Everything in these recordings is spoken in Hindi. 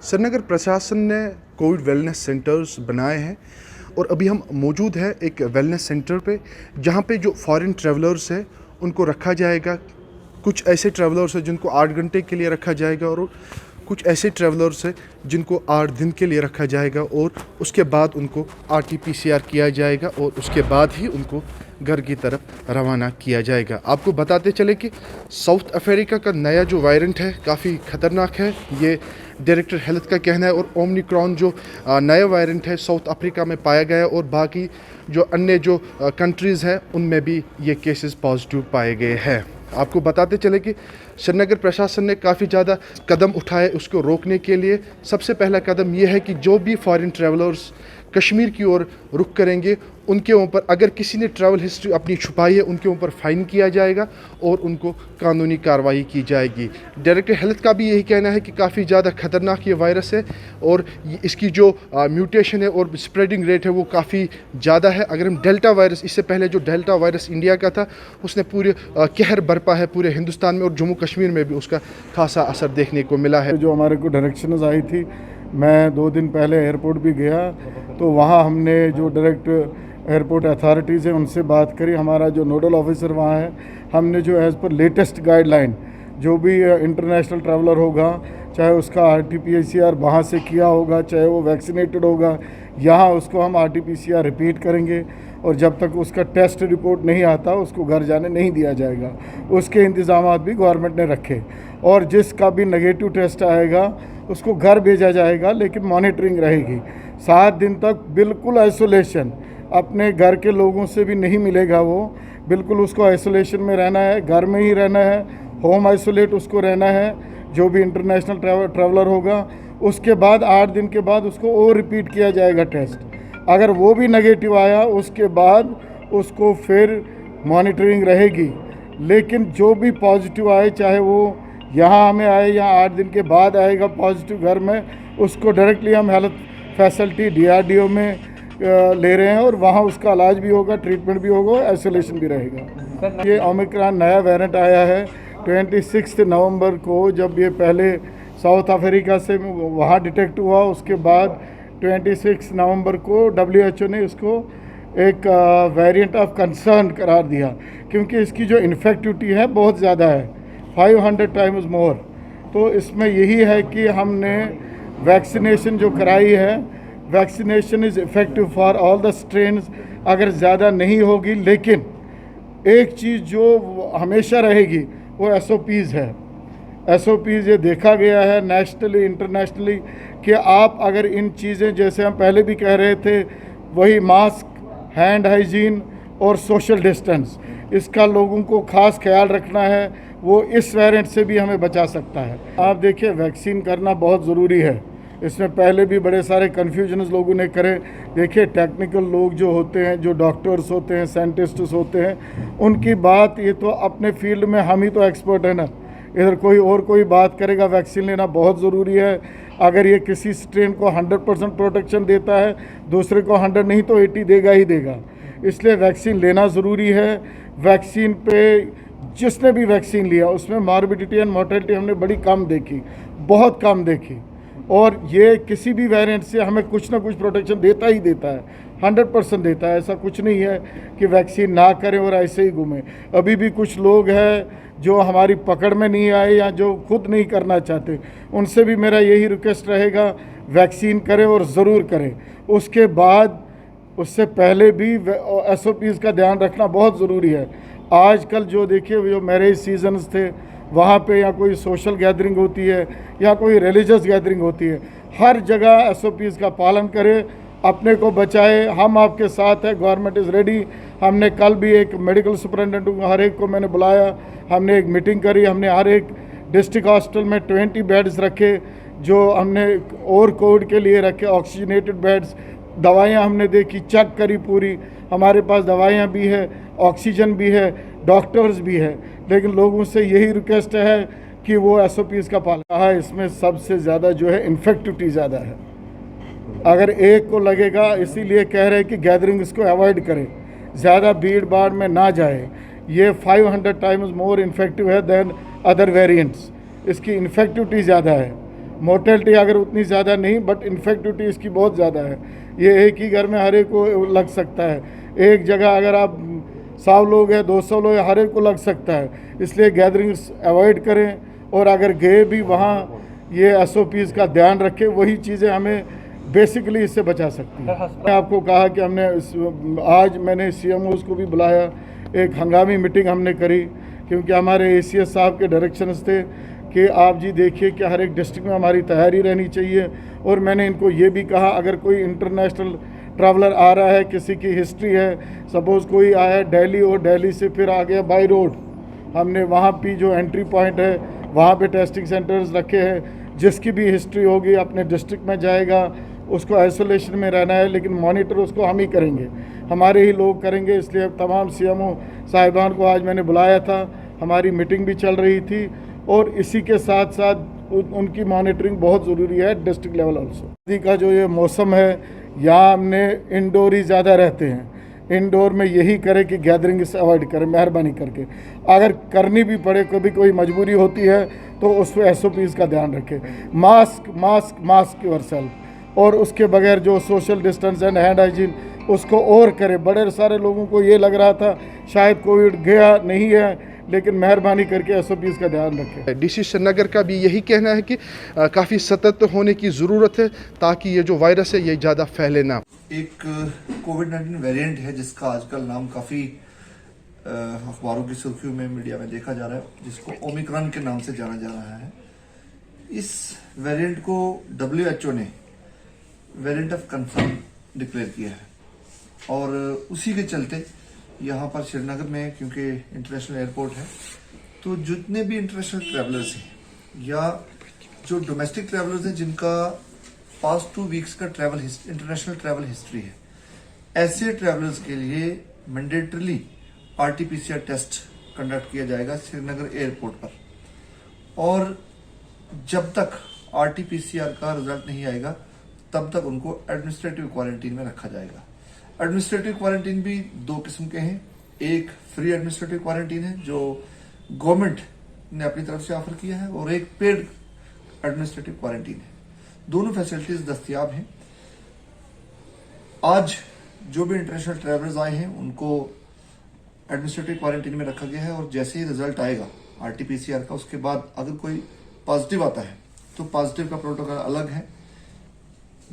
श्रीनगर प्रशासन ने कोविड वेलनेस सेंटर्स बनाए हैं और अभी हम मौजूद हैं एक वेलनेस सेंटर पे, जहाँ पे जो फॉरेन ट्रैवलर्स हैं उनको रखा जाएगा। कुछ ऐसे ट्रैवलर्स हैं जिनको 8 घंटे के लिए रखा जाएगा और कुछ ऐसे ट्रैवलर्स हैं जिनको 8 दिन के लिए रखा जाएगा और उसके बाद उनको RT-PCR किया जाएगा और उसके बाद ही उनको घर की तरफ रवाना किया जाएगा। आपको बताते चले कि साउथ अफ्रीका का नया जो वेरिएंट है काफ़ी ख़तरनाक है, ये डायरेक्टर हेल्थ का कहना है। और ओमिक्रॉन जो नया वेरिएंट है साउथ अफ्रीका में पाया गया और बाकी जो अन्य जो कंट्रीज़ हैं उनमें भी ये केसेस पॉजिटिव पाए गए हैं। आपको बताते चले कि श्रीनगर प्रशासन ने काफ़ी ज़्यादा कदम उठाए उसको रोकने के लिए। सबसे पहला कदम यह है कि जो भी फॉरेन ट्रैवलर्स कश्मीर की ओर रुख करेंगे उनके ऊपर, अगर किसी ने ट्रैवल हिस्ट्री अपनी छुपाई है, उनके ऊपर फ़ाइन किया जाएगा और उनको कानूनी कार्रवाई की जाएगी। डायरेक्टर हेल्थ का भी यही कहना है कि काफ़ी ज़्यादा ख़तरनाक ये वायरस है और इसकी जो म्यूटेशन है और स्प्रेडिंग रेट है वो काफ़ी ज़्यादा है। अगर हम डेल्टा वायरस, इससे पहले जो डेल्टा वायरस इंडिया का था, उसने पूरे कहर बरपा है पूरे हिंदुस्तान में और जम्मू कश्मीर में भी उसका खासा असर देखने को मिला है। जो हमारे को डायरेक्शंस आई थी, मैं 2 दिन पहले एयरपोर्ट भी गया, तो वहाँ हमने जो डायरेक्ट एयरपोर्ट अथॉरिटीज़ हैं उनसे बात करी। हमारा जो नोडल ऑफिसर वहाँ है, हमने जो एज़ पर लेटेस्ट गाइडलाइन जो भी इंटरनेशनल ट्रैवलर होगा, चाहे उसका RT-PCR वहाँ से किया होगा, चाहे वो वैक्सीनेटेड होगा, यहाँ उसको हम RT-PCR रिपीट करेंगे और जब तक उसका टेस्ट रिपोर्ट नहीं आता उसको घर जाने नहीं दिया जाएगा। उसके इंतज़ाम भी गवर्नमेंट ने रखे और जिसका भी नेगेटिव टेस्ट आएगा उसको घर भेजा जाएगा, लेकिन मॉनिटरिंग रहेगी। 7 दिन तक बिल्कुल आइसोलेशन, अपने घर के लोगों से भी नहीं मिलेगा, वो बिल्कुल उसको आइसोलेशन में रहना है, घर में ही रहना है, होम आइसोलेट उसको रहना है जो भी इंटरनेशनल ट्रैवलर होगा। उसके बाद 8 दिन के बाद उसको और रिपीट किया जाएगा टेस्ट। अगर वो भी नेगेटिव आया उसके बाद उसको फिर मॉनिटरिंग रहेगी। लेकिन जो भी पॉजिटिव आए, चाहे वो यहाँ हमें आए या 8 दिन के बाद आएगा पॉजिटिव घर में, उसको डायरेक्टली हम हेल्थ फैसिलिटी DRDO में ले रहे हैं और वहाँ उसका इलाज भी होगा, ट्रीटमेंट भी होगा, आइसोलेशन भी रहेगा। ये ओमिक्रॉन नया वेरिएंट आया है 26 नवंबर को, जब ये पहले साउथ अफ्रीका से वहाँ डिटेक्ट हुआ, उसके बाद 26 नवंबर को WHO ने इसको एक वेरिएंट ऑफ कंसर्न करार दिया, क्योंकि इसकी जो इन्फेक्टिविटी है बहुत ज़्यादा है, 500 टाइम्स मोर। तो इसमें यही है कि हमने वैक्सीनेशन जो कराई है, vaccination is effective for all the strains. अगर ज़्यादा नहीं होगी, लेकिन एक चीज़ जो हमेशा रहेगी वो SOPs है। SOPs ये देखा गया है नेशनली इंटरनेशनली कि आप अगर इन चीज़ें, जैसे हम पहले भी कह रहे थे, वही मास्क, हैंड हाइजीन और सोशल डिस्टेंस, इसका लोगों को खास ख्याल रखना है, वो इस वेरिएंट से भी हमें बचा सकता है। आप देखिए, वैक्सीन करना बहुत ज़रूरी है। इसमें पहले भी बड़े सारे कन्फ्यूजन्स लोगों ने करे। देखिए, टेक्निकल लोग जो होते हैं, जो डॉक्टर्स होते हैं, साइंटिस्ट्स होते हैं, उनकी बात, ये तो अपने फील्ड में हम ही तो एक्सपर्ट है ना, इधर कोई बात करेगा। वैक्सीन लेना बहुत ज़रूरी है। अगर ये किसी स्ट्रेन को 100% प्रोटेक्शन देता है, दूसरे को 100 नहीं तो 80 देगा ही देगा। इसलिए वैक्सीन लेना ज़रूरी है। वैक्सीन पे जिसने भी वैक्सीन लिया उसमें मॉर्बिडिटी एंड मोर्टेलिटी हमने बड़ी कम देखी, बहुत कम देखी। और ये किसी भी वेरिएंट से हमें कुछ ना कुछ प्रोटेक्शन देता ही देता है, 100% देता है। ऐसा कुछ नहीं है कि वैक्सीन ना करें और ऐसे ही घूमें। अभी भी कुछ लोग हैं जो हमारी पकड़ में नहीं आए या जो खुद नहीं करना चाहते, उनसे भी मेरा यही रिक्वेस्ट रहेगा, वैक्सीन करें और ज़रूर करें। उसके बाद, उससे पहले भी SOPs का ध्यान रखना बहुत ज़रूरी है। आजकल जो देखिए, जो मैरिज सीजन्स थे, वहाँ पे या कोई सोशल गैदरिंग होती है या कोई रिलीजियस गैदरिंग होती है, हर जगह SOPs का पालन करें, अपने को बचाए। हम आपके साथ हैं, गवर्नमेंट इज़ रेडी। हमने कल भी एक मेडिकल सुपरिटेंडेंट हर एक को मैंने बुलाया, हमने एक मीटिंग करी। हमने हर एक डिस्ट्रिक्ट हॉस्पिटल में 20 बेड्स रखे, जो हमने और कोविड के लिए रखे, ऑक्सीजनेटेड बेड्स। दवाइयाँ हमने देखी, चेक करी पूरी, हमारे पास दवाइयाँ भी है, ऑक्सीजन भी है, डॉक्टर्स भी है। लेकिन लोगों से यही रिक्वेस्ट है कि वो SOPs का पालन है। इसमें सबसे ज़्यादा जो है इन्फेक्टिविटी ज़्यादा है। अगर एक को लगेगा, इसीलिए कह रहे हैं कि गैदरिंग इसको अवॉइड करें, ज़्यादा भीड़ भाड़ में ना जाए। ये 500 टाइम्स मोर इन्फेक्टिव है दैन अदर वेरिएंट्स, इसकी इन्फेक्टिविटी ज़्यादा है। मोर्टेलिटी अगर उतनी ज़्यादा नहीं, बट इन्फेक्टिविटी इसकी बहुत ज़्यादा है। ये एक ही घर में हर एक को लग सकता है। एक जगह अगर आप 100 लोग हैं, 200 लोग हैं, हर एक को लग सकता है। इसलिए गैदरिंग्स अवॉइड करें, और अगर गए भी वहाँ ये SOPs का ध्यान रखें। वही चीज़ें हमें बेसिकली इससे बचा सकती हैं। मैंने आपको कहा कि आज मैंने CMOs को भी बुलाया, एक हंगामी मीटिंग हमने करी, क्योंकि हमारे ACS साहब के डायरेक्शंस थे कि आप जी देखिए कि हर एक डिस्ट्रिक्ट में हमारी तैयारी रहनी चाहिए। और मैंने इनको ये भी कहा, अगर कोई इंटरनेशनल ट्रैवलर आ रहा है, किसी की हिस्ट्री है, सपोज़ कोई आया दिल्ली और दिल्ली से फिर आ गया बाई रोड, हमने वहाँ भी जो एंट्री पॉइंट है वहाँ पे टेस्टिंग सेंटर्स रखे हैं। जिसकी भी हिस्ट्री होगी अपने डिस्ट्रिक्ट में जाएगा, उसको आइसोलेशन में रहना है, लेकिन मॉनिटर उसको हम ही करेंगे, हमारे ही लोग करेंगे। इसलिए तमाम CMO साहिबान को आज मैंने बुलाया था, हमारी मीटिंग भी चल रही थी, और इसी के साथ साथ उनकी मॉनिटरिंग बहुत ज़रूरी है डिस्ट्रिक्ट लेवल ऑल्सो। सर्दी का जो ये मौसम है, यहाँ हमने इंडोर ही ज़्यादा रहते हैं। इंडोर में यही करें कि गैदरिंग से अवॉइड करें, मेहरबानी करके। अगर करनी भी पड़े, कभी कोई मजबूरी होती है, तो उस पर SOPs का ध्यान रखें। मास्क मास्क मास्क योरसेल्फ, और उसके बगैर जो social distance and hand hygiene उसको और करें। बड़े सारे लोगों को ये लग रहा था शायद कोविड गया नहीं है, लेकिन मेहरबानी करके SOPs का ध्यान रखें। DC श्रीनगर का भी यही कहना है कि काफ़ी सतर्क होने की ज़रूरत है, ताकि ये जो वायरस है ये ज़्यादा फैले ना। एक कोविड-19 वेरिएंट है जिसका आजकल नाम काफ़ी अखबारों की सुर्खियों में, मीडिया में देखा जा रहा है, जिसको ओमिक्रॉन के नाम से जाना जा रहा है। इस वेरिएंट को WHO ने वेरिएंट ऑफ कंसर्न डिक्लेयर किया है, और उसी के चलते यहाँ पर श्रीनगर में, क्योंकि इंटरनेशनल एयरपोर्ट है, तो जितने भी इंटरनेशनल ट्रैवलर्स हैं या जो डोमेस्टिक ट्रैवलर्स हैं जिनका पास्ट 2 वीक्स का इंटरनेशनल ट्रैवल हिस्ट्री है, ऐसे ट्रैवलर्स के लिए मैंडेटरीली RT-PCR टेस्ट कंडक्ट किया जाएगा श्रीनगर एयरपोर्ट पर। और जब तक RT-PCR का रिजल्ट नहीं आएगा, तब तक उनको एडमिनिस्ट्रेटिव क्वारंटीन में रखा जाएगा। एडमिनिस्ट्रेटिव क्वारंटीन भी 2 किस्म के हैं। एक फ्री एडमिनिस्ट्रेटिव क्वारंटीन है जो गवर्नमेंट ने अपनी तरफ से ऑफर किया है, और एक पेड एडमिनिस्ट्रेटिव क्वारंटीन है। दोनों फैसिलिटीज दस्तयाब हैं। आज जो भी इंटरनेशनल ट्रैवलर्स आए हैं उनको एडमिनिस्ट्रेटिव क्वारंटीन में रखा गया है, और जैसे ही रिजल्ट आएगा RT-PCR का, उसके बाद अगर कोई पॉजिटिव आता है तो पॉजिटिव का प्रोटोकॉल अलग है,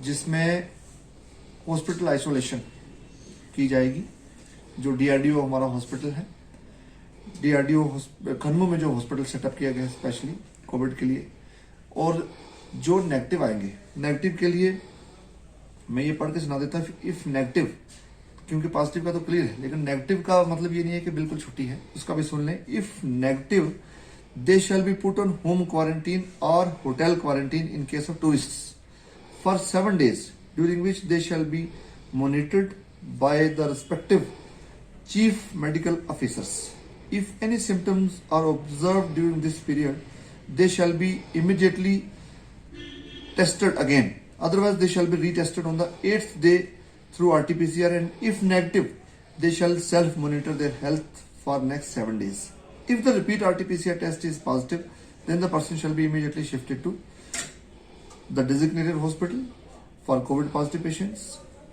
जिसमें हॉस्पिटल आइसोलेशन की जाएगी। जो DRDO हमारा हॉस्पिटल है, DRDO खन्मू में जो हॉस्पिटल सेटअप किया गया है स्पेशली कोविड के लिए, और जो नेगेटिव आएंगे, नेगेटिव के लिए मैं ये पढ़ के सुना देता हूँ। इफ नेगेटिव, क्योंकि पॉजिटिव का तो क्लियर है, लेकिन नेगेटिव का मतलब ये नहीं है कि बिल्कुल छुट्टी है, उसका भी सुन लें। If negative, they shall be put on home quarantine और hotel quarantine in case of tourists for 7 days, during which they shall be monitored by the respective chief medical officers. If any symptoms are observed during this period, they shall be immediately tested again. Otherwise, they shall be retested on the 8th day through RT-PCR, and if negative, they shall self-monitor their health for next 7 days. If the repeat RT-PCR test is positive, then the person shall be immediately shifted to the designated hospital for COVID positive patients,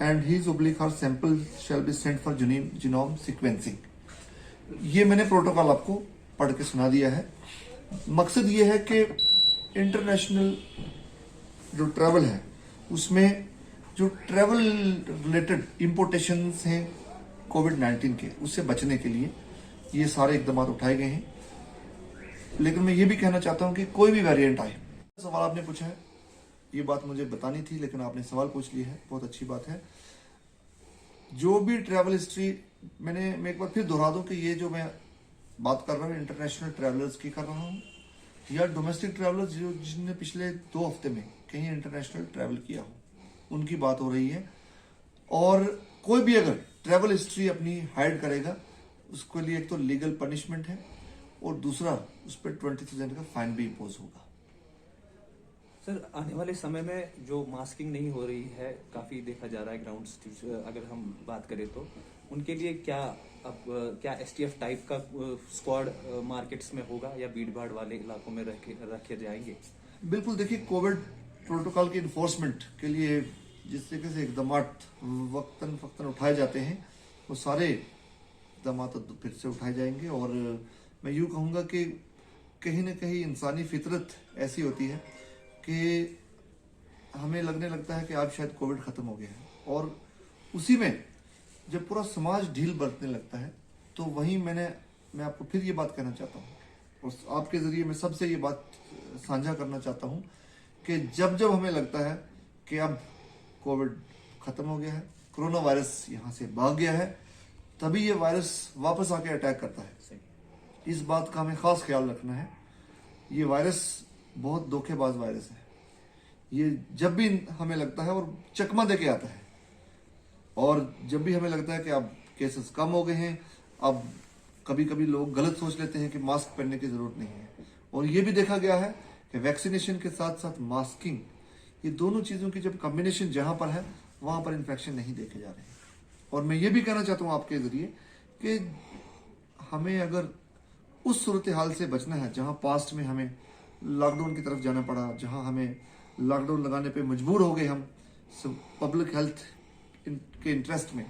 and his oblique her sample shall be sent for genome sequencing. ये मैंने प्रोटोकॉल आपको पढ़ के सुना दिया है। मकसद ये है कि इंटरनेशनल जो ट्रैवल है उसमें जो ट्रैवल रिलेटेड इम्पोर्टेशंस हैं कोविड-19 के, उससे बचने के लिए ये सारे इकदाम उठाए गए हैं। लेकिन मैं ये भी कहना चाहता हूँ कि कोई भी वेरिएंट आए, सवाल आपने पूछा है, ये बात मुझे बतानी थी लेकिन आपने सवाल पूछ लिया है, बहुत अच्छी बात है। जो भी ट्रैवल हिस्ट्री, मैं एक बार फिर दोहरा दूं कि ये जो मैं बात कर रहा हूँ इंटरनेशनल ट्रैवलर्स की कर रहा हूँ, या डोमेस्टिक ट्रैवलर्स जो जिसने पिछले 2 हफ्ते में कहीं इंटरनेशनल ट्रैवल किया हो, उनकी बात हो रही है। और कोई भी अगर ट्रैवल हिस्ट्री अपनी हाइड करेगा, उसके लिए एक तो लीगल पनिशमेंट है, और दूसरा उस पर 20,000 का फाइन भी इम्पोज होगा। सर, आने वाले समय में जो मास्किंग नहीं हो रही है, काफ़ी देखा जा रहा है ग्राउंड, अगर हम बात करें तो उनके लिए क्या STF टाइप का स्क्वाड मार्केट्स में होगा, या भीड़ भाड़ वाले इलाकों में रखे जाएंगे? बिल्कुल, देखिए कोविड प्रोटोकॉल की इन्फोर्समेंट के लिए जिस तरीके से इकदाम वक्तन फ़क्तन उठाए जाते हैं, वो सारे इकदाम तो फिर से उठाए जाएंगे। और मैं यूँ कहूँगा कि कहीं ना कहीं इंसानी फितरत ऐसी होती है कि हमें लगने लगता है कि आज शायद कोविड ख़त्म हो गया है, और उसी में जब पूरा समाज ढील बरतने लगता है, तो वहीं मैं आपको फिर ये बात कहना चाहता हूँ, और आपके ज़रिए मैं सबसे ये बात साझा करना चाहता हूँ कि जब जब हमें लगता है कि अब कोविड ख़त्म हो गया है, कोरोना वायरस यहाँ से भाग गया है, तभी ये वायरस वापस आके अटैक करता है। इस बात का हमें ख़ास ख्याल रखना है। ये वायरस बहुत धोखेबाज वायरस है। ये जब भी हमें लगता है और चकमा दे के आता है, और जब भी हमें लगता है कि अब केसेस कम हो गए हैं, अब कभी कभी लोग गलत सोच लेते हैं कि मास्क पहनने की ज़रूरत नहीं है। और ये भी देखा गया है कि वैक्सीनेशन के साथ साथ मास्किंग, ये दोनों चीज़ों की जब कॉम्बिनेशन जहाँ पर है, वहाँ पर इन्फेक्शन नहीं देखे जा रहे हैं। और मैं ये भी कहना चाहता हूँ आपके ज़रिए कि हमें अगर उस सूरत हाल से बचना है जहाँ पास्ट में हमें लॉकडाउन की तरफ जाना पड़ा, जहाँ हमें लॉकडाउन लगाने पे मजबूर हो गए हम पब्लिक हेल्थ के इंटरेस्ट में,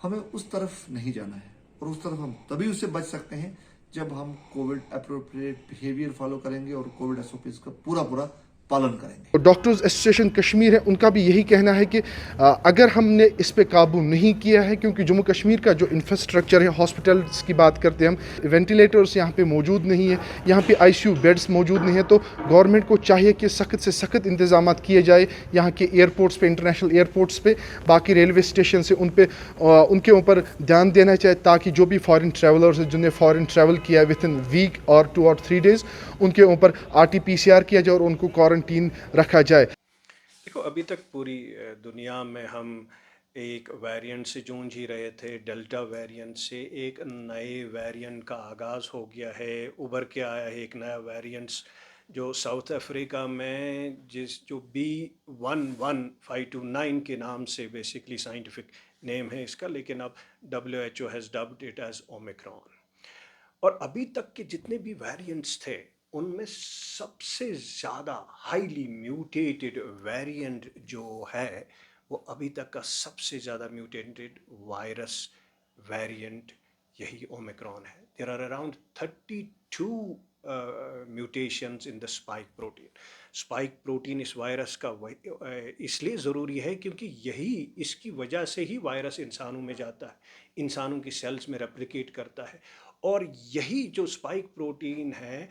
हमें उस तरफ नहीं जाना है। और उस तरफ हम तभी उससे बच सकते हैं जब हम कोविड अप्रोप्रिएट बिहेवियर फॉलो करेंगे और कोविड एसओपीज का पूरा पूरा पालन करेंगे। डॉक्टर्स एसोसिएशन कश्मीर है, उनका भी यही कहना है कि अगर हमने इस पे काबू नहीं किया है, क्योंकि जम्मू कश्मीर का जो इंफ्रास्ट्रक्चर है, हॉस्पिटल्स की बात करते हैं हम, वेंटिलेटर्स यहाँ पे मौजूद नहीं है, यहाँ पे आईसीयू बेड्स मौजूद नहीं है, तो गवर्नमेंट को चाहिए कि सख्त से सख्त इंतजाम किए जाए यहाँ के एयरपोर्ट्स पे, इंटरनेशनल एयरपोर्ट्स पे, बाकी रेलवे स्टेशन से उनके ऊपर ध्यान देना चाहिए, ताकि जो भी फॉरेन ट्रैवलर्स हैं जिन्हें फॉरेन ट्रैवल किया है विद इन वीक और 2 और 3 डेज़, उनके ऊपर RT-PCR किया जाए और उनको क्वारंटीन रखा जाए। देखो, अभी तक पूरी दुनिया में हम एक वेरिएंट से जूझ ही रहे थे। डेल्टा वेरिएंट से एक नए वेरिएंट का आगाज़ हो गया है, उभर के आया है एक नया वेरिएंट्स जो साउथ अफ्रीका में जो B11529 के नाम से बेसिकली साइंटिफिक नेम है इसका, लेकिन अब WHO has dubbed it as omicron. और अभी तक के जितने भी वेरिएंट्स थे, उनमें सबसे ज़्यादा हाईली म्यूटेटेड वेरिएंट जो है, वो अभी तक का सबसे ज़्यादा म्यूटेटेड वायरस वेरिएंट यही ओमिक्रॉन है। There are around 32 mutations in the spike protein. Spike protein इस वायरस का इसलिए ज़रूरी है क्योंकि यही इसकी वजह से ही वायरस इंसानों में जाता है, इंसानों की सेल्स में रेप्लिकेट करता है। और यही जो स्पाइक प्रोटीन है,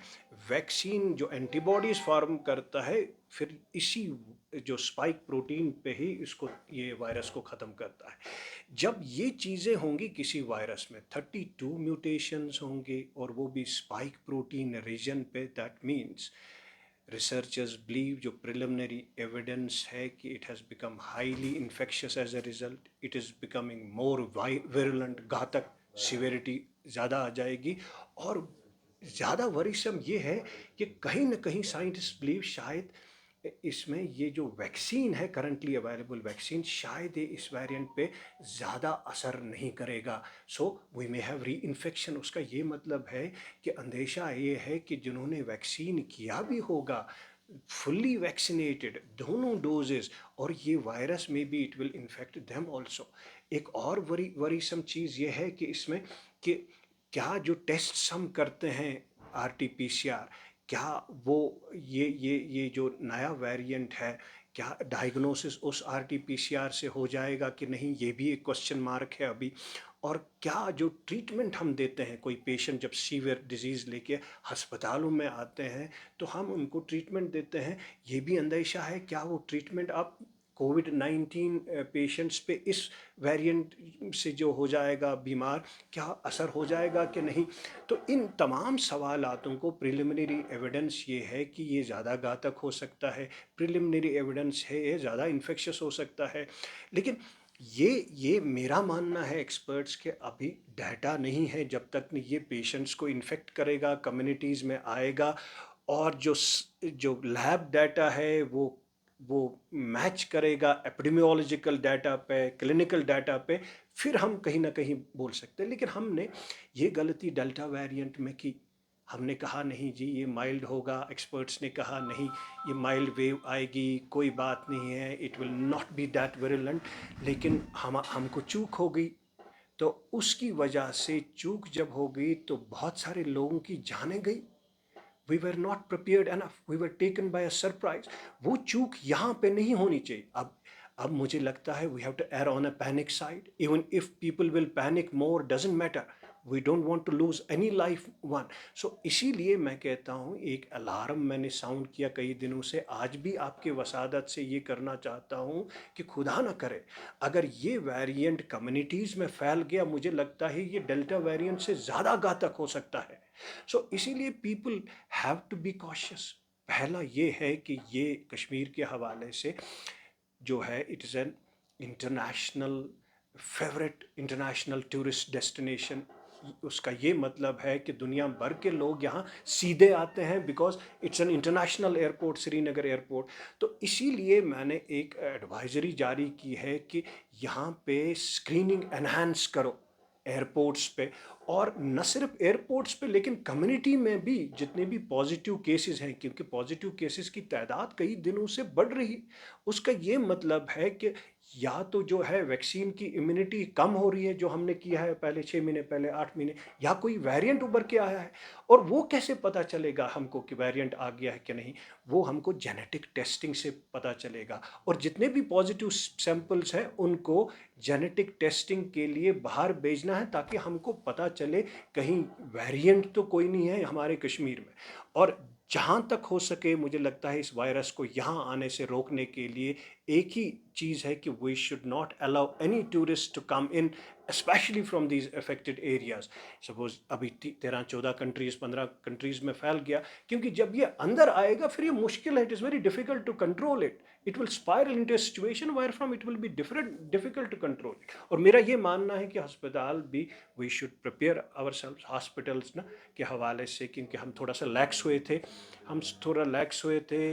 वैक्सीन जो एंटीबॉडीज़ फॉर्म करता है, फिर इसी जो स्पाइक प्रोटीन पे ही इसको, ये वायरस को ख़त्म करता है। जब ये चीज़ें होंगी किसी वायरस में, 32 म्यूटेशंस होंगे और वो भी स्पाइक प्रोटीन रीजन पे, दैट मीन्स रिसर्चर्स बिलीव, जो प्रिलिमिनरी एविडेंस है कि it has become highly infectious as a result, it is becoming more virulent, घातक, सिविरिटी ज़्यादा आ जाएगी। और ज़्यादा वरीसम ये है कि कहीं ना कहीं साइंटिस्ट बिलीव शायद इसमें ये जो वैक्सीन है, करंटली अवेलेबल वैक्सीन, शायद ये इस वेरिएंट पे ज़्यादा असर नहीं करेगा। सो वी मे हैव री इन्फेक्शन। उसका ये मतलब है कि अंदेशा ये है कि जिन्होंने वैक्सीन किया भी होगा, फुल्ली वैक्सीनेटेड, दोनों डोजेस, और ये वायरस में भी it will infect them also. एक और वरीसम चीज़ ये है कि इसमें कि क्या जो टेस्ट हम करते हैं RT-PCR, क्या वो ये जो नया वेरिएंट है, क्या डायग्नोसिस उस RT-PCR से हो जाएगा कि नहीं, ये भी एक क्वेश्चन मार्क है अभी। और क्या जो ट्रीटमेंट हम देते हैं, कोई पेशेंट जब सीवियर डिजीज़ लेके अस्पतालों में आते हैं तो हम उनको ट्रीटमेंट देते हैं, ये भी अंदेशा है क्या वो ट्रीटमेंट आप कोविड-19 पेशेंट्स पे इस वेरिएंट से जो हो जाएगा बीमार, क्या असर हो जाएगा कि नहीं। तो इन तमाम सवालातों को प्रिलिमिनरी एविडेंस ये है कि ये ज़्यादा घातक हो सकता है, प्रिलिमिनरी एविडेंस है ये ज़्यादा इन्फेक्शियस हो सकता है। लेकिन ये मेरा मानना है एक्सपर्ट्स के, अभी डाटा नहीं है जब तक नहीं ये पेशेंट्स को इन्फेक्ट करेगा, कम्युनिटीज़ में आएगा, और जो लैब डाटा है वो मैच करेगा एपिडेमियोलॉजिकल डाटा पे, क्लिनिकल डाटा पे, फिर हम कहीं ना कहीं बोल सकते हैं। लेकिन हमने ये गलती डेल्टा वेरिएंट में की, हमने कहा नहीं जी ये माइल्ड होगा, एक्सपर्ट्स ने कहा नहीं ये माइल्ड वेव आएगी, कोई बात नहीं है, it will not be that virulent, लेकिन हमको चूक हो गई। तो उसकी वजह से चूक जब हो गई तो बहुत सारे लोगों की जानें गई। We were not prepared enough, we were taken by a surprise. वो चूक यहाँ पे नहीं होनी चाहिए। अब मुझे लगता है we have to err on a panic side. Even if people will panic more, doesn't matter, we don't want to lose any life one. So इसीलिए मैं कहता हूँ एक अलार्म मैंने साउंड किया कई दिनों से, आज भी आपके वसादत से ये करना चाहता हूँ कि खुदा ना करे अगर ये वेरिएंट कम्युनिटीज़ में फैल गया, मुझे लगता है ये डेल्टा वेरिएंट से ज़्यादा घातक हो सकता है। सो इसीलिए people have to be cautious. पहला ये है कि ये कश्मीर के हवाले से जो है it is an international favourite international tourist destination. उसका ये मतलब है कि दुनिया भर के लोग यहाँ सीधे आते हैं because it's an international airport, Srinagar airport. तो इसीलिए मैंने एक एडवाइजरी जारी की है कि यहाँ पे स्क्रीनिंग एनहांस करो एयरपोर्ट्स पे, और न सिर्फ एयरपोर्ट्स पे लेकिन कम्युनिटी में भी जितने भी पॉजिटिव केसेस हैं, क्योंकि पॉजिटिव केसेस की तादाद कई दिनों से बढ़ रही। उसका ये मतलब है कि या तो जो है वैक्सीन की इम्यूनिटी कम हो रही है जो हमने किया है पहले 6 महीने पहले, 8 महीने, या कोई वेरिएंट उभर के आया है। और वो कैसे पता चलेगा हमको कि वेरिएंट आ गया है कि नहीं? वो हमको जेनेटिक टेस्टिंग से पता चलेगा। और जितने भी पॉजिटिव सैंपल्स हैं उनको जेनेटिक टेस्टिंग के लिए बाहर भेजना है ताकि हमको पता चले कहीं वेरिएंट तो कोई नहीं है हमारे कश्मीर में। और जहाँ तक हो सके मुझे लगता है इस वायरस को यहाँ आने से रोकने के लिए एक ही चीज़ है कि we should not allow any tourist to come in specially from these affected areas. Suppose अभी 13-14 कंट्रीज़ 15 कंट्रीज़ में फैल गया, क्योंकि जब ये अंदर आएगा फिर ये मुश्किल है, it is very difficult to control it. It will spiral into a situation where from it will be difficult to control it. और मेरा ये मानना है कि अस्पताल भी we should prepare ourselves, hospitals ना के हवाले से, क्योंकि हम थोड़ा सा लैक्स हुए थे।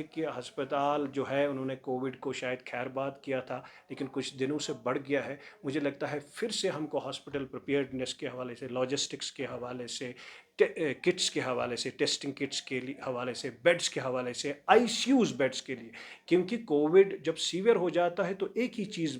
कि अस्पताल जो है उन्होंने कोविड को शायद खैरबाद किया था लेकिन कुछ दिनों से बढ़ गया है। मुझे लगता है फिर से हमको हॉस्पिटल प्रिपेयर्डनेस के हवाले से, लॉजिस्टिक्स के हवाले से, किट्स के हवाले से, टेस्टिंग किट्स के लिए हवाले से, बेड्स के हवाले से, आईसीयूज़ बेड्स के लिए, क्योंकि कोविड जब सीवियर हो जाता है तो एक ही चीज़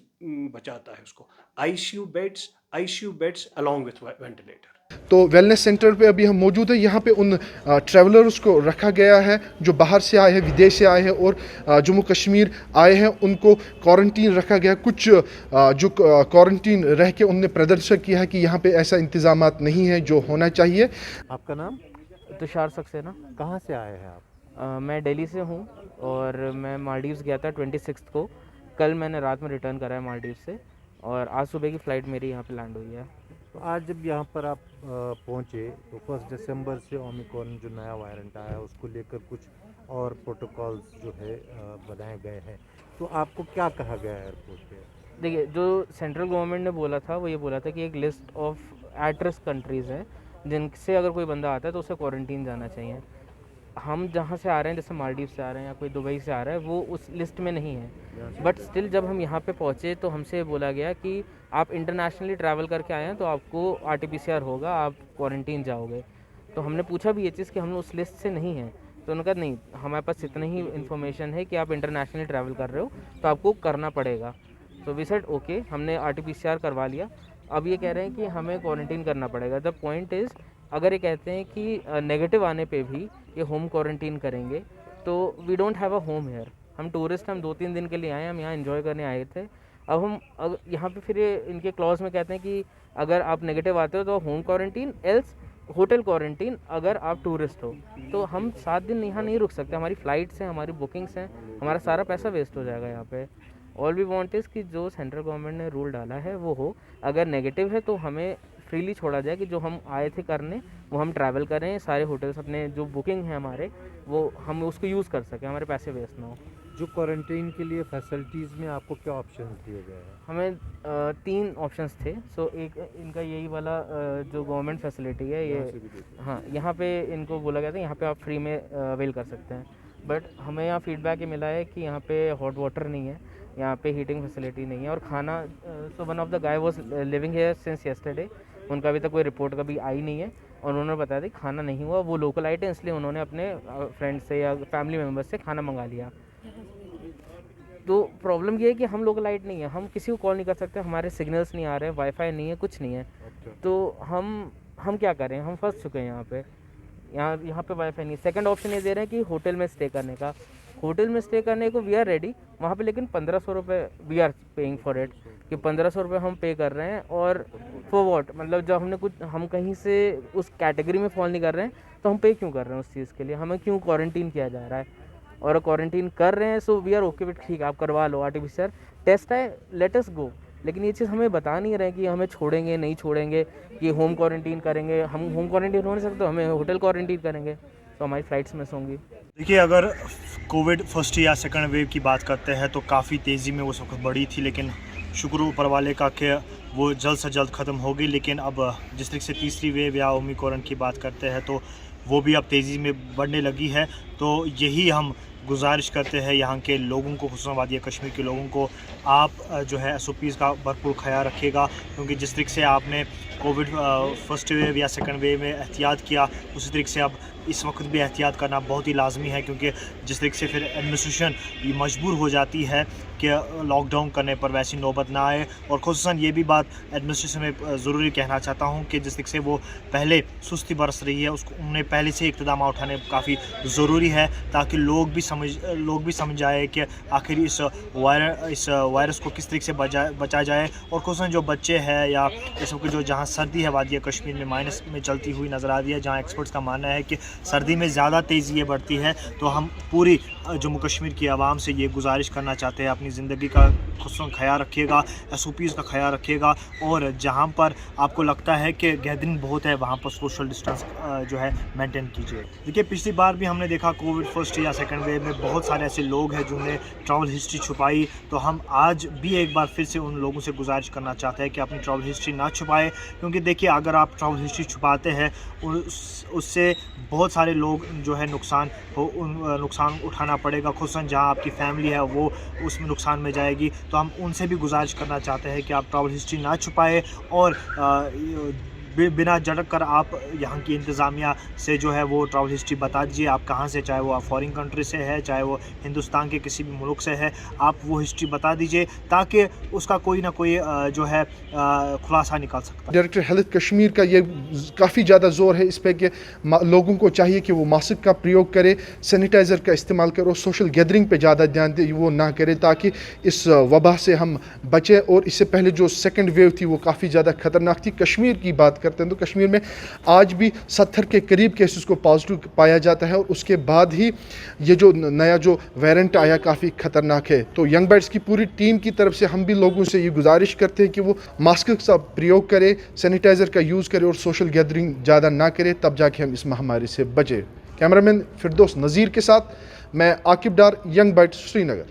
बचाता है उसको, ICU beds along with ventilator. तो वेलनेस सेंटर पे अभी हम मौजूद हैं। यहाँ पे उन ट्रैवलर्स को रखा गया है जो बाहर से आए हैं, विदेश से आए हैं और जम्मू कश्मीर आए हैं, उनको क्वारंटीन रखा गया। कुछ जो क्वारंटीन रह के उनने प्रदर्शन किया है कि यहाँ पे ऐसा इंतज़ामात नहीं है जो होना चाहिए। आपका नाम? तुषार सक्सेना। कहाँ से आए हैं आप? मैं दिल्ली से हूँ और मैं मालदीव्स गया था 26 को। कल मैंने रात में रिटर्न करा है मालदीव से और आज सुबह की फ़्लाइट मेरी यहाँ पे लैंड हुई है। तो आज जब यहाँ पर आप पहुँचे तो 1 दिसंबर से ओमिक्रॉन जो नया वेरिएंट आया है उसको लेकर कुछ और प्रोटोकॉल्स जो है बनाए गए हैं, तो आपको क्या कहा गया है एयरपोर्ट पे? देखिए, जो सेंट्रल गवर्नमेंट ने बोला था वो ये बोला था कि एक list of at risk countries हैं जिनसे अगर कोई बंदा आता है तो उसे क्वारंटीन जाना चाहिए। हम जहाँ से आ रहे हैं, जैसे मालदीव से आ रहे हैं या कोई दुबई से आ रहा है, वो उस लिस्ट में नहीं है। बट स्टिल जब हम यहाँ पे पहुँचे तो हमसे बोला गया कि आप इंटरनेशनली ट्रैवल करके आए हैं तो आपको RT-PCR होगा, आप क्वारंटीन जाओगे। तो हमने पूछा भी ये चीज़ कि हम उस लिस्ट से नहीं हैं, तो उन्होंने कहा नहीं, हमारे पास इतना ही इन्फॉर्मेशन है कि आप इंटरनेशनली ट्रैवल कर रहे हो तो आपको करना पड़ेगा। तो वी सेड ओके, हमने RT-PCR करवा लिया। अब ये कह रहे हैं कि हमें क्वारंटीन करना पड़ेगा। द पॉइंट इज़, अगर ये कहते हैं कि नेगेटिव आने पे भी ये होम क्वारंटीन करेंगे तो we don't have a home here. हम टूरिस्ट, हम 2-3 दिन के लिए आए, हम यहाँ एंजॉय करने आए थे। अब हम यहाँ पे फिर ये इनके क्लॉज में कहते हैं कि अगर आप नेगेटिव आते हो तो home quarantine, else hotel quarantine अगर आप टूरिस्ट हो। तो हम 7 दिन यहाँ नहीं रुक सकते, हमारी फ़्लाइट्स हैं, हमारी बुकिंग्स हैं, हमारा सारा पैसा वेस्ट हो जाएगा यहाँ पे। ऑल वी वांट इज़ कि जो सेंट्रल गवर्नमेंट ने रूल डाला है वो हो। अगर नेगेटिव है तो हमें फ्रीली छोड़ा जाए कि जो हम आए थे करने वो हम ट्रैवल करें, सारे होटल्स अपने जो बुकिंग है हमारे वो हम उसको यूज़ कर सकें, हमारे पैसे वेस्ट ना हो। जो क्वारंटीन के लिए फैसिलिटीज़ में आपको क्या ऑप्शंस दिए गए हैं? हमें 3 ऑप्शंस थे। सो एक इनका यही वाला जो गवर्नमेंट फैसिलिटी है ये, हाँ, यहाँ पे इनको बोला गया था यहाँ पे आप फ्री में अवेल कर सकते हैं। बट हमें यहाँ फीडबैक ये मिला है कि यहाँ पे हॉट वाटर नहीं है, यहाँ पे हीटिंग फैसिलिटी नहीं है और खाना। So one of the guy was living here since yesterday, उनका अभी तक कोई रिपोर्ट कभी आई नहीं है। और उन्होंने बताया था कि खाना नहीं हुआ, वो लोकल आइट हैं इसलिए उन्होंने अपने फ्रेंड से या फैमिली मेम्बर से खाना मंगा लिया। तो प्रॉब्लम ये है कि हम लोकल लाइट नहीं है, हम किसी को कॉल नहीं कर सकते, हमारे सिग्नल्स नहीं आ रहे हैं, वाईफाई नहीं है, कुछ नहीं है। तो हम क्या करें, हम फंस चुके हैं यहाँ पे। यहाँ पे वाईफाई नहीं। सेकंड ऑप्शन ये दे रहे हैं कि होटल में स्टे करने का। होटल में स्टे करने को वी आर रेडी वहाँ पे, लेकिन 1500 रुपये we are paying for it, कि 1500 रुपये हम पे कर रहे हैं। और फॉर वॉट, मतलब जब हम कहीं से उस कैटेगरी में फॉल नहीं कर रहे हैं तो हम पे क्यों कर रहे हैं उस चीज़ के लिए, हमें क्यों क्वारंटीन किया जा रहा है। और क्वारंटीन कर रहे हैं so we are okay with, ठीक है आप करवा लो, आर्टिफिशियल टेस्ट है, लेट अस गो। लेकिन ये चीज़ हमें बता नहीं रहे कि हमें छोड़ेंगे नहीं छोड़ेंगे, कि होम क्वारंटीन करेंगे। हम होम क्वारंटीन हो नहीं सकते, हमें होटल क्वारंटीन करेंगे तो हमारी फ़्लाइट्स मिस होंगी। देखिए, अगर कोविड फर्स्ट या सेकंड वेव की बात करते हैं तो काफ़ी तेज़ी में उस वक्त बढ़ी थी, लेकिन शुक्र ऊपर वाले का कि वो जल्द से जल्द ख़त्म होगी। लेकिन अब जिस तरीके से तीसरी वेव या ओमिक्रॉन की बात करते हैं तो वो भी अब तेज़ी में बढ़ने लगी है। तो यही हम गुजारिश करते हैं यहाँ के लोगों को, खुसूसन वादिया कश्मीर के लोगों को, आप जो है SOPs का भरपूर ख्याल रखिएगा, क्योंकि जिस तरीके से आपने कोविड फर्स्ट वेव या सेकंड वेव में एहतियात किया, उसी तरीके से अब इस वक्त भी एहतियात करना बहुत ही लाजमी है। क्योंकि जिस तरीके से फिर एडमिनिस्ट्रेशन ये मजबूर हो जाती है कि लॉकडाउन करने पर वैसी नौबत ना आए। और खुसूसन ये भी बात एडमिनिस्ट्रेशन में ज़रूरी कहना चाहता हूँ कि जिस तरीके से वो पहले सुस्ती बरस रही है, उसको उन्हें पहले से इक़्तिदाम उठाने काफ़ी ज़रूरी है, ताकि लोग भी समझ जाए कि आखिर इस वायरस को किस तरीके से बचा जाए। और खुसूसन जो बच्चे हैं या इस वक्त जो जहाँ सर्दी है वादिया कश्मीर में माइनस में चलती हुई नज़र आ रही है, जहाँ एक्सपर्ट्स का मानना है कि सर्दी में ज़्यादा तेज़ी ये बढ़ती है, तो हम पूरी जम्मू कश्मीर की आवाम से ये गुजारिश करना चाहते हैं, अपनी ज़िंदगी का खुसूसन ख्याल रखिएगा, SOPs का ख्याल रखिएगा। और जहाँ पर आपको लगता है कि गैदरिंग बहुत है, वहाँ पर सोशल डिस्टेंस जो है मेंटेन कीजिए। देखिए, पिछली बार भी हमने देखा कोविड फर्स्ट या सेकंड वेव में बहुत सारे ऐसे लोग हैं जिन्होंने ट्रैवल हिस्ट्री छुपाई। तो हम आज भी एक बार फिर से उन लोगों से गुजारिश करना चाहते हैं कि अपनी ट्रैवल हिस्ट्री ना छुपाएं, क्योंकि देखिए, अगर आप ट्रैवल हिस्ट्री छुपाते हैं उससे बहुत सारे लोग जो है नुकसान उठाना पड़ेगा। खुसूसन जहाँ आपकी फैमिली है वो उसमें नुकसान में जाएगी। तो हम उनसे भी गुजारिश करना चाहते हैं कि आप ट्रैवल हिस्ट्री ना छुपाएं और बिना झड़क कर आप यहाँ की इंतज़ामिया से जो है वो ट्रैवल हिस्ट्री बता दीजिए, आप कहाँ से, चाहे वो फॉरेन कंट्री से है, चाहे वो हिंदुस्तान के किसी भी मुल्क से है, आप वो हिस्ट्री बता दीजिए ताकि उसका कोई ना कोई जो है खुलासा निकाल सकता है। डायरेक्टर हेल्थ कश्मीर का ये काफ़ी ज़्यादा जोर है इस पर कि लोगों को चाहिए कि वो मास्क का प्रयोग करे, सैनिटाइज़र का इस्तेमाल करे और सोशल गैदरिंग पे ज़्यादा ध्यान दे, वो ना करे, ताकि इस वबा से हम बचें। और इससे पहले जो सेकंड वेव थी वो काफ़ी ज़्यादा ख़तरनाक थी। कश्मीर की बात करते हैं तो कश्मीर में आज भी 70 के करीब केसेस को पॉजिटिव पाया जाता है, और उसके बाद ही ये जो नया जो वेरिएंट आया काफ़ी ख़तरनाक है। तो यंग बाइट्स की पूरी टीम की तरफ से हम भी लोगों से ये गुजारिश करते हैं कि वो मास्क का प्रयोग करें, सैनिटाइज़र का यूज़ करें और सोशल गैदरिंग ज़्यादा ना करें, तब जाके हम इस महामारी से बचें। कैमरामैन फिरदौस नज़ीर के साथ मैं आकिब डार, यंग बाइट्स, श्रीनगर।